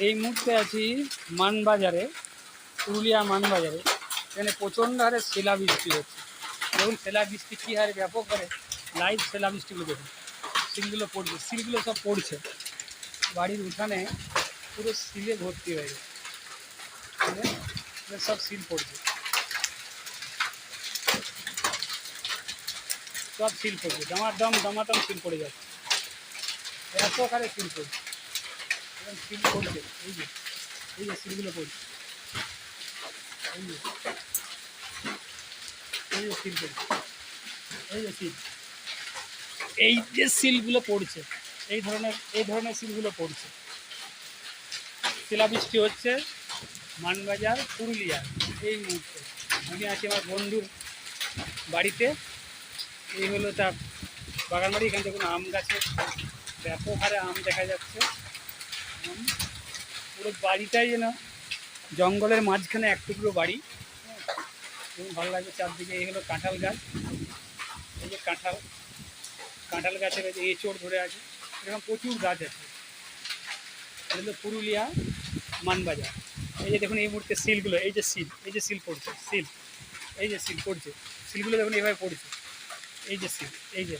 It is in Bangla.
এই মুহূর্তে আছি মানবাজারে, পুরুলিয়া মানবাজারে। এখানে প্রচণ্ড হারে শিলাবৃষ্টি হচ্ছে। দেখুন শিলাবৃষ্টি কী হারে ব্যাপক হারে, লাইভ শিলাবৃষ্টিগুলো দেখুন, সিলগুলো পড়ছে, সিলগুলো সব পড়ছে। বাড়ির উঠানে পুরো সিলে ভর্তি হয়ে গেছে, সব সিল পড়ছে, সব সিল পড়ছে, দামাদাম সিল পড়ে যাচ্ছে, ব্যাপক হারে সিল পড়ছে, এবং সিল পড়ছে। এই যে সিলগুলো পড়ছে, এই যে সিল পড়ছে, এই যে সিলগুলো পড়ছে, এই ধরনের সিলগুলো পড়ছে। শিলাবৃষ্টি হচ্ছে মানবাজার পুরুলিয়া। এই মুহূর্তে আমি আছি আমার বন্ধুর বাড়িতে। এই হলো তার বাগান বাড়ি। এখান থেকে কোনো আম গাছে ব্যাপক হারে আম দেখা যাচ্ছে। পুরো বাড়িটাই যেন জঙ্গলের মাঝখানে এক টুকরো বাড়ি, এবং ভালো লাগছে চারদিকে। এই হলো কাঁঠাল গাছ, এই যে কাঁঠাল গাছের এঁচড় ধরে আছে, এরকম প্রচুর গাছ আছে। এটা হলো পুরুলিয়া মানবাজার। এই যে দেখুন এই মুহূর্তে সিলগুলো, এই যে সিল পড়ছে, এই যে সিল পড়ছে, সিলগুলো দেখুন এইভাবে পড়ছে, এই যে সিল, এই যে